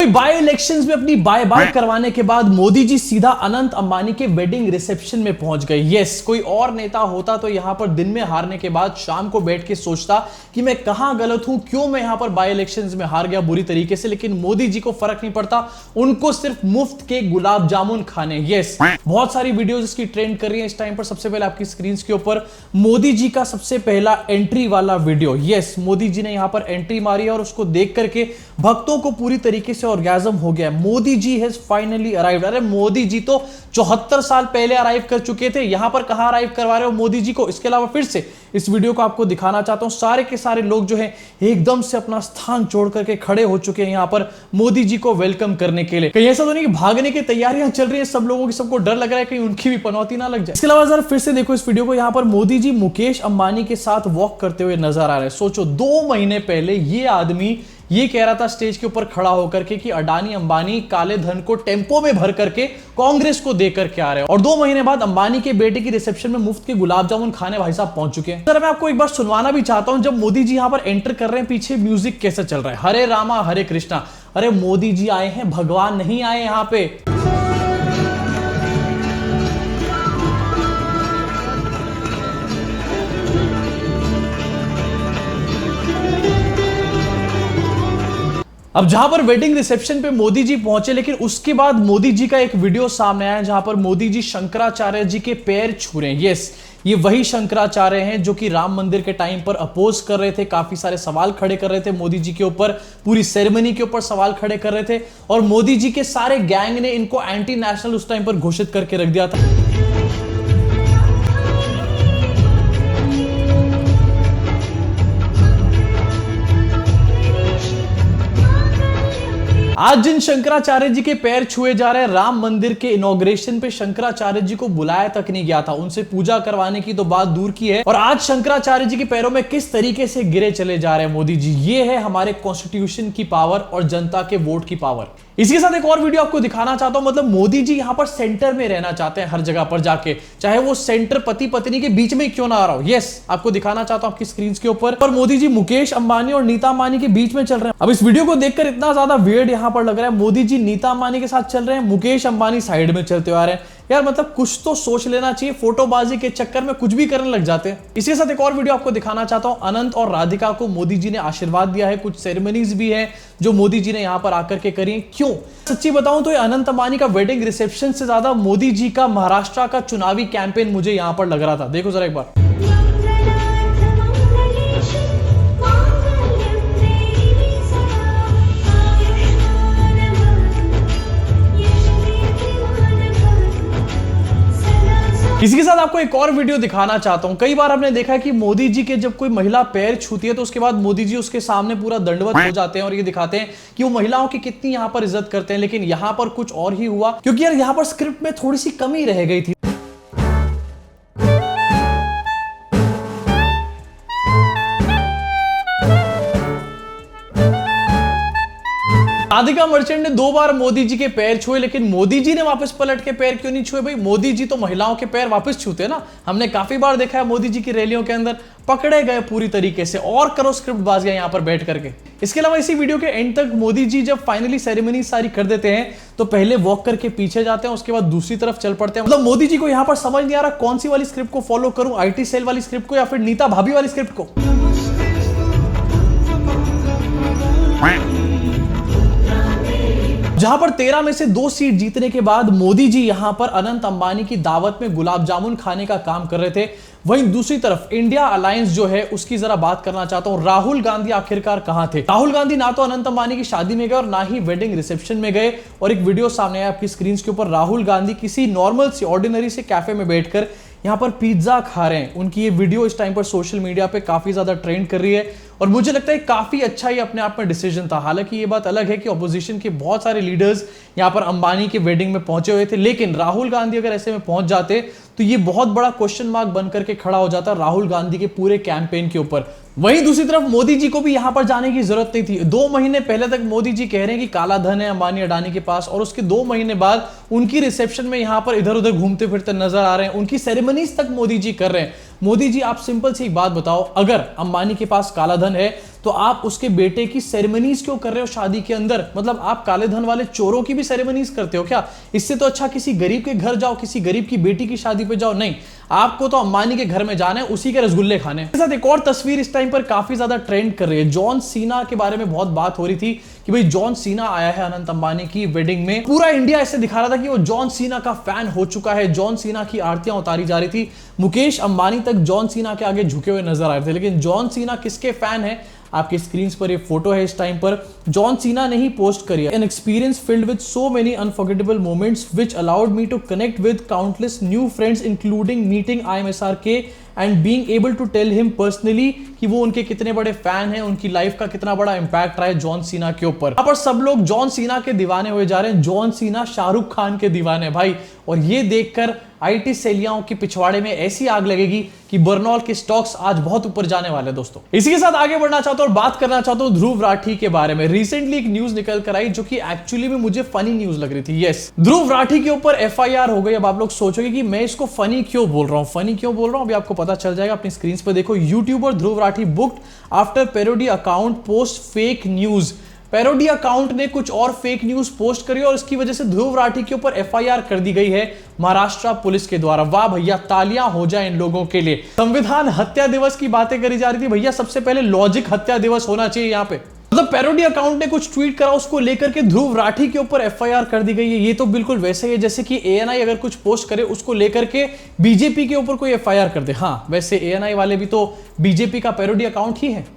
Bye elections में अपनी bye bye करवाने के बाद मोदी जी सीधा अनंत अंबानी के वेडिंग रिसेप्शन में पहुंच गए। यस, कोई और नेता होता तो यहां पर दिन में हारने के बाद शाम को बैठ के सोचता कि मैं कहां गलत हूं, क्यों मैं यहां पर बाय इलेक्शंस में हार गया बुरी तरीके से। लेकिन मोदी जी को फर्क नहीं पड़ता, उनको सिर्फ मुफ्त के गुलाब जामुन खाने। यस, बहुत सारी वीडियोस इसकी ट्रेंड कर रही है इस टाइम पर। सबसे पहले आपकी स्क्रीन के ऊपर मोदी जी का सबसे पहला एंट्री वाला वीडियो। यस, मोदी जी ने यहां पर एंट्री मारी है और उसको देख करके भक्तों को पूरी तरीके से ऑर्गेज़म हो गया। Modi ji has finally arrived. अरे मोदी जी तो 74 साल पहले अराइव कर चुके थे, यहां पर कहां अराइव करवा रहे हो मोदी जी को। इसके अलावा फिर से इस वीडियो को आपको दिखाना चाहता हूं, सारे के सारे लोग जो है एकदम से अपना स्थान छोड़ करके खड़े हो चुके हैं यहां पर मोदी जी को वेलकम करने के लिए। कहीं ऐसा तो नहीं कि भागने की तैयारियां चल रही है सब लोगों की, सबको डर लग रहा है कहीं उनकी भी पनौती ना लग जाए। इसके अलावा जरा फिर से देखो इस वीडियो को, यहां पर मोदी जी मुकेश अंबानी के साथ वॉक करते हुए नजर आ रहे हैं। सोचो 2 महीने पहले ये आदमी ये कह रहा था स्टेज के ऊपर खड़ा होकर के कि अडानी अंबानी काले धन को टेम्पो में भर करके कांग्रेस को देकर के आ रहे हैं, और 2 महीने बाद अंबानी के बेटे की रिसेप्शन में मुफ्त के गुलाब जामुन खाने भाई साहब पहुंच चुके हैं। सर मैं आपको एक बार सुनवाना भी चाहता हूं, जब मोदी जी यहां पर एंटर कर रहे हैं पीछे म्यूजिक कैसे चल रहा है, हरे रामा हरे कृष्णा। अरे मोदी जी आए हैं, भगवान नहीं आए यहां पे। अब जहां पर वेडिंग रिसेप्शन पे मोदी जी पहुंचे, लेकिन उसके बाद मोदी जी का एक वीडियो सामने आया जहां पर मोदी जी शंकराचार्य जी के पैर छू रहे हैं। यस, ये वही शंकराचार्य हैं जो कि राम मंदिर के टाइम पर अपोज कर रहे थे, काफी सारे सवाल खड़े कर रहे थे मोदी जी के ऊपर, पूरी सेरेमनी के ऊपर सवाल खड़े कर रहे थे, और मोदी जी के सारे गैंग ने इनको एंटी नेशनल उस टाइम पर घोषित करके रख दिया था। आज जिन शंकराचार्य जी के पैर छुए जा रहे हैं, राम मंदिर के इनॉग्रेशन पे शंकराचार्य जी को बुलाया तक नहीं गया था, उनसे पूजा करवाने की तो बात दूर की है, और आज शंकराचार्य जी के पैरों में किस तरीके से गिरे चले जा रहे हैं मोदी जी। ये है हमारे कॉन्स्टिट्यूशन की पावर और जनता के वोट की पावर। इसके साथ एक और वीडियो आपको दिखाना चाहता हूं, मतलब मोदी जी यहां पर सेंटर में रहना चाहते हैं हर जगह पर जाके, चाहे वो सेंटर पति पत्नी के बीच में क्यों ना आ रहा हो। यस, आपको दिखाना चाहता हूं आपकी स्क्रीन के ऊपर, पर मोदी जी मुकेश अंबानी और नीता अंबानी के बीच में चल रहे हैं। अब इस वीडियो को देखकर इतना ज्यादा वियर्ड यहां पर लग रहा है, मोदी जी नीता अंबानी के साथ चल रहे हैं, मुकेश अंबानी साइड में चलते आ रहे हैं। यार मतलब कुछ तो सोच लेना चाहिए, फोटोबाजी के चक्कर में कुछ भी करने लग जाते हैं। इसके साथ एक और वीडियो आपको दिखाना चाहता हूं, अनंत और राधिका को मोदी जी ने आशीर्वाद दिया है, कुछ सेरेमनीज भी है जो मोदी जी ने यहां पर आकर के करी है। क्यों सच्ची बताऊं तो ये अनंत अंबानी का वेडिंग रिसेप्शन से ज्यादा मोदी जी का महाराष्ट्र का चुनावी कैंपेन मुझे यहां पर लग रहा था। देखो जरा एक बार। इसी के साथ आपको एक और वीडियो दिखाना चाहता हूं। कई बार आपने देखा है कि मोदी जी के जब कोई महिला पैर छूती है तो उसके बाद मोदी जी उसके सामने पूरा दंडवत हो जाते हैं और ये दिखाते हैं कि वो महिलाओं की कितनी यहां पर इज्जत करते हैं। लेकिन यहां पर कुछ और ही हुआ, क्योंकि यार यहां पर स्क्रिप्ट में थोड़ी सी कमी रह गई थी। राधिका मर्चेंट ने 2 बार मोदी जी के पैर छुए, लेकिन मोदी जी ने वापस पलट के पैर क्यों नहीं छुए? भाई मोदी जी तो महिलाओं के पैर वापस छूते हैं ना, हमने काफी बार देखा है मोदी जी की रैलियों के अंदर। पकड़े गए पूरी तरीके से, और करो स्क्रिप्ट बाजियां यहां पर बैठ करके। इसके अलावा इसी वीडियो के एंड तक मोदी जी जब फाइनली सेरेमनी सारी कर देते हैं तो पहले वॉक करके पीछे जाते हैं, उसके बाद दूसरी तरफ चल पड़ते हैं। मतलब मोदी जी को यहां पर समझ नहीं आ रहा कौन सी वाली स्क्रिप्ट को फॉलो करूं, IT सेल वाली स्क्रिप्ट को या फिर नीता भाभी वाली स्क्रिप्ट को। जहां पर 13 में से 2 सीट जीतने के बाद मोदी जी यहां पर अनंत अंबानी की दावत में गुलाब जामुन खाने का काम कर रहे थे, वहीं दूसरी तरफ इंडिया अलायंस जो है उसकी जरा बात करना चाहता हूं। राहुल गांधी आखिरकार कहां थे? राहुल गांधी ना तो अनंत अंबानी की शादी में गए और ना ही वेडिंग रिसेप्शन में गए, और एक वीडियो सामने आया आपकी स्क्रीन के ऊपर, राहुल गांधी किसी नॉर्मल सी ऑर्डिनरी से कैफे में बैठकर यहां पर पिज्जा खा रहे हैं। उनकी ये वीडियो इस टाइम पर सोशल मीडिया पे काफी ज्यादा ट्रेंड कर रही है, और मुझे लगता है काफी अच्छा ही अपने आप में डिसीजन था। हालांकि ये बात अलग है कि ऑपोजिशन के बहुत सारे लीडर्स यहां पर अंबानी के वेडिंग में पहुंचे हुए थे, लेकिन राहुल गांधी अगर ऐसे में पहुंच जाते तो ये बहुत बड़ा क्वेश्चन मार्क बनकर के खड़ा हो जाता राहुल गांधी के पूरे कैंपेन के ऊपर। वहीं दूसरी तरफ मोदी जी को भी यहां पर जाने की जरूरत नहीं थी। 2 महीने पहले तक मोदी जी कह रहे हैं कि काला धन है अंबानी अडानी के पास, और उसके 2 महीने बाद उनकी रिसेप्शन में यहां पर इधर उधर घूमते फिरते नजर आ रहे हैं, उनकी सेरेमनीज तक मोदी जी कर रहे हैं। मोदी जी आप सिंपल सी एक बात बताओ, अगर अंबानी के पास काला धन है तो आप उसके बेटे की सेरेमनीज क्यों कर रहे हो शादी के अंदर? मतलब आप काले धन वाले चोरों की भी सेरेमनीज करते हो क्या? इससे तो अच्छा किसी गरीब के घर जाओ, किसी गरीब की बेटी की शादी पे जाओ। नहीं, आपको तो अंबानी के घर में जाना है, उसी के रसगुल्ले खाने। इसके साथ एक और तस्वीर इस टाइम पर काफी ज्यादा ट्रेंड कर रही है। जॉन सीना के बारे में बहुत बात हो रही थी कि भाई जॉन सीना आया है अनंत अंबानी की वेडिंग में। पूरा इंडिया ऐसे दिखा रहा था कि वो जॉन सीना का फैन हो चुका है, जॉन सीना की आरतियां उतारी जा रही थी। मुकेश अंबानी तक जॉन सीना के आगे झुके हुए नजर आ रहे थे। लेकिन जॉन सीना किसके फैन है? आपकी स्क्रीन पर ये फोटो है इस टाइम पर। जॉन सीना ने ही पोस्ट करी है, an experience filled with so many unforgettable moments which allowed me to connect with countless new friends including meeting IMSRK and being able to tell him personally कि वो उनके कितने बड़े fan हैं, उनकी लाइफ का कितना बड़ा इंपैक्ट रहा है जॉन सीना के ऊपर। यहाँ पर सब लोग जॉन सीना के दीवाने हुए जा रहे हैं। जॉन सीना शाहरुख खान के दीवाने भाई, और ये देखकर IT सेलियाओं की पिछवाड़े में ऐसी आग लगेगी कि बर्नॉल के स्टॉक्स आज बहुत ऊपर जाने वाले दोस्तों। इसी के साथ आगे बढ़ना चाहता हूं और बात करना चाहता हूं ध्रुव राठी के बारे में। रिसेंटली एक न्यूज निकल कर आई जो कि एक्चुअली में मुझे फनी न्यूज लग रही थी। यस, ध्रुव राठी के ऊपर FIR हो गई। अब आप लोग सोचोगे कि मैं इसको फनी क्यों बोल रहा हूं, फनी क्यों बोल रहा हूं, अभी आपको पता चल जाएगा। अपनी स्क्रीन पर देखो, YouTuber Dhruv Rathee booked after parody account post fake news. Parody account ने कुछ और फेक न्यूज पोस्ट करी और इसकी वजह से ध्रुव राठी के ऊपर FIR कर दी गई है महाराष्ट्र पुलिस के द्वारा। वाह भैया, तालियां हो जाए इन लोगों के लिए। संविधान हत्या दिवस की बातें करी जा रही थी, भैया सबसे पहले लॉजिक हत्या दिवस होना चाहिए यहाँ पे। मतलब पैरोडी अकाउंट ने कुछ ट्वीट करा, उसको लेकर के ध्रुव राठी के ऊपर FIR कर दी गई है। ये तो बिल्कुल वैसे ही है जैसे कि ANI अगर कुछ पोस्ट करे उसको लेकर के BJP के ऊपर कोई FIR कर दे। हाँ, वैसे ANI वाले भी तो BJP का पैरोडी अकाउंट ही है।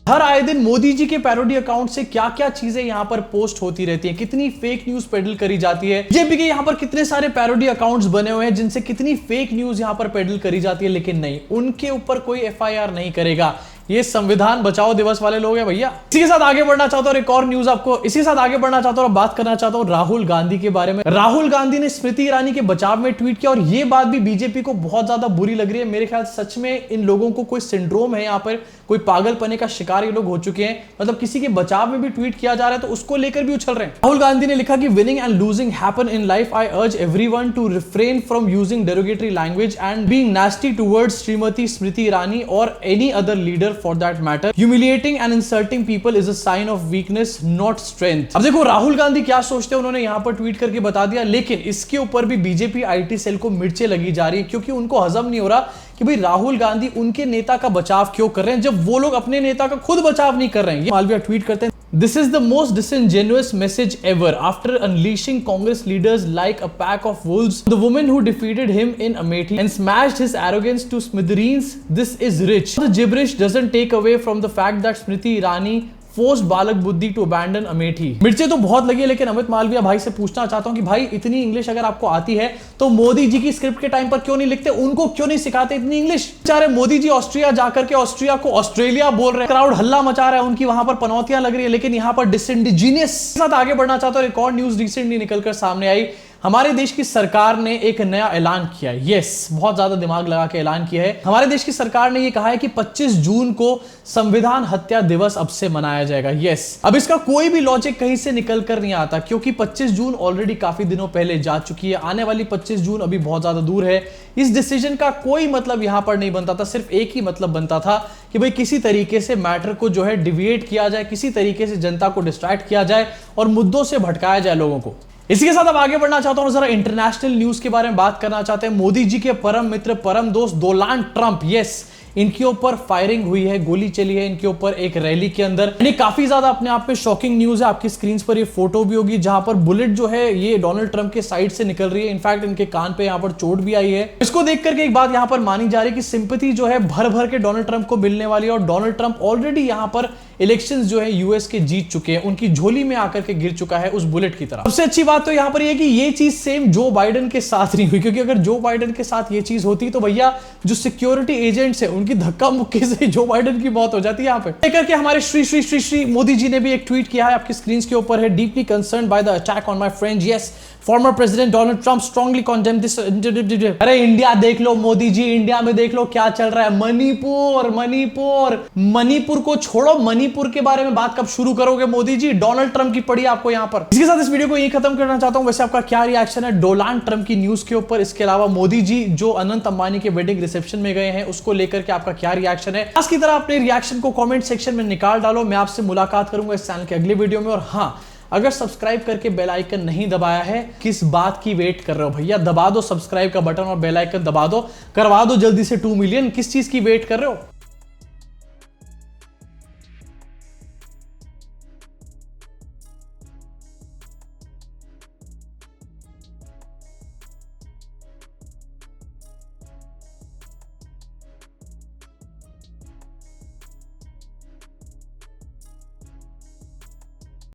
हर आए दिन मोदी जी के पैरोडी अकाउंट से क्या क्या चीजें यहां पर पोस्ट होती रहती हैं, कितनी फेक न्यूज पेडल करी जाती है। बीजेपी के यहां पर कितने सारे पैरोडी अकाउंट्स बने हुए हैं जिनसे कितनी फेक न्यूज यहां पर पेडल करी जाती है, लेकिन नहीं, उनके ऊपर कोई FIR नहीं करेगा। ये संविधान बचाओ दिवस वाले लोग हैं भैया। इसी के साथ आगे बढ़ना चाहता हूं और एक और न्यूज आपको इसी के साथ आगे बढ़ना चाहता हूं और बात करना चाहता हूं राहुल गांधी के बारे में। राहुल गांधी ने स्मृति ईरानी के बचाव में ट्वीट किया और ये बात भी बीजेपी को बहुत ज्यादा बुरी लग रही है। मेरे ख्याल सच में इन लोगों को कोई सिंड्रोम है, यहाँ पर कोई पागलपने का शिकार ये लोग हो चुके हैं। मतलब किसी के बचाव में भी ट्वीट किया जा रहा है तो उसको लेकर भी उछल रहे हैं। राहुल गांधी ने लिखा कि winning and losing happen in life, I urge everyone to refrain from using derogatory language and being nasty towards Shrimati Smriti Irani और any other leader for that matter. Humiliating and insulting people is a sign of weakness, not strength। अब देखो राहुल गांधी क्या सोचते हैं, उन्होंने यहां पर tweet करके बता दिया, लेकिन इसके ऊपर भी बीजेपी IT सेल को मिर्चें लगी जा रही है क्योंकि उनको हजम नहीं हो रहा कि भाई राहुल गांधी उनके नेता का बचाव क्यों कर रहे हैं जब वो लोग अपने नेता का खुद बचाव नहीं कर रहे हैं। ये मालविया ट्वीट करते हैं, This is the most disingenuous message ever. After unleashing Congress leaders like a pack of wolves, the woman who defeated him in Amethi and smashed his arrogance to smithereens, this is rich. The gibberish doesn't take away from the fact that Smriti Irani forced बालक बुद्धि to abandon Amethi. मिर्चे तो बहुत लगी है, लेकिन अमित मालविया भाई से पूछना चाहता हूं कि भाई इतनी इंग्लिश अगर आपको आती है तो मोदी जी की स्क्रिप्ट के टाइम पर क्यों नहीं लिखते, उनको क्यों नहीं सिखाते इतनी इंग्लिश। बेचारे मोदी जी ऑस्ट्रिया जाकर के ऑस्ट्रिया को ऑस्ट्रेलिया बोल रहे हैं, क्राउड हल्ला मचा रहा है, उनकी वहां पर पनौतियां लग रही है, लेकिन यहां पर डिसइंडिजिनियस। साथ आगे बढ़ना चाहता हूं, एक और न्यूज रिसेंटली निकलकर सामने आई। हमारे देश की सरकार ने एक नया ऐलान किया है। यस, बहुत ज्यादा दिमाग लगा के ऐलान किया है। हमारे देश की सरकार ने यह कहा है कि 25 जून को संविधान हत्या दिवस अब से मनाया जाएगा। यस, अब इसका कोई भी लॉजिक कहीं से निकल कर नहीं आता क्योंकि 25 जून ऑलरेडी काफी दिनों पहले जा चुकी है। आने वाली 25 जून अभी बहुत ज्यादा दूर है। इस डिसीजन का कोई मतलब यहां पर नहीं बनता था, सिर्फ एक ही मतलब बनता था कि भाई किसी तरीके से मैटर को जो है डिविएट किया जाए, किसी तरीके से जनता को डिस्ट्रैक्ट किया जाए और मुद्दों से भटकाया जाए लोगों को। इसी के साथ अब आगे बढ़ना चाहता हूं, जरा इंटरनेशनल न्यूज के बारे में बात करना चाहते हैं। मोदी जी के परम मित्र, परम दोस्त डोनाल्ड ट्रंप, यस, इनके ऊपर फायरिंग हुई है, गोली चली है इनके ऊपर एक रैली के अंदर। ये काफी ज्यादा अपने आप में शॉकिंग न्यूज है। आपकी स्क्रीन पर ये फोटो भी होगी जहां पर बुलेट जो है ये डोनाल्ड ट्रंप के साइड से निकल रही है। इनफैक्ट इनके कान पे यहां पर चोट भी आई है। इसको देख करके एक बात यहां पर मानी जा रही है कि सिंपैथी जो है भर भर के डोनाल्ड ट्रंप को मिलने वाली है और डोनाल्ड ट्रंप ऑलरेडी यहां पर इलेक्शंस जो है यूएस के जीत चुके हैं, उनकी झोली में आकर के गिर चुका है उस बुलेट की तरह। सबसे अच्छी बात तो यहां पर यह कि ये चीज सेम जो बाइडेन के साथ नहीं हुई, क्योंकि अगर जो बाइडेन के साथ ये चीज होती तो भैया जो सिक्योरिटी एजेंट्स है उनकी धक्का मुक्की से जो बाइडेन की मौत हो जाती है। यहां पे लेकर के हमारे श्री श्री श्री श्री मोदी जी ने भी एक ट्वीट किया है, आपकी स्क्रीन के ऊपर है। Deeply concern by the attack on my friend, yes, former president Donald Trump strongly condemn this. अरे इंडिया देख लो मोदी जी, इंडिया में देख लो क्या चल रहा है। मणिपुर, मणिपुर, मणिपुर को छोड़ो, मणिपुर मणिपुर के बारे में बात कब शुरू करोगे मोदी जी? डोनाल्ड ट्रंप की पड़ी आपको यहां पर। इसके साथ इस वीडियो को यही खत्म करना चाहता हूं। वैसे आपका क्या रिएक्शन है डोनाल्ड ट्रंप की न्यूज के ऊपर? इसके अलावा मोदी जी जो अनंत अंबानी के वेडिंग रिसेप्शन में गए हैं उसको लेकर के आपका क्या रिएक्शन है? आज की तरह अपने रिएक्शन को कमेंट सेक्शन में निकाल डालो। मैं आपसे मुलाकात करूंगा इस चैनल के अगले वीडियो में। और हां, अगर सब्सक्राइब करके बेल आइकन नहीं दबाया है, किस बात की वेट कर रहे हो भैया? दबा दो सब्सक्राइब का बटन और बेल आइकन दबा दो, करवा दो जल्दी से 2 मिलियन। किस चीज की वेट कर रहे हो?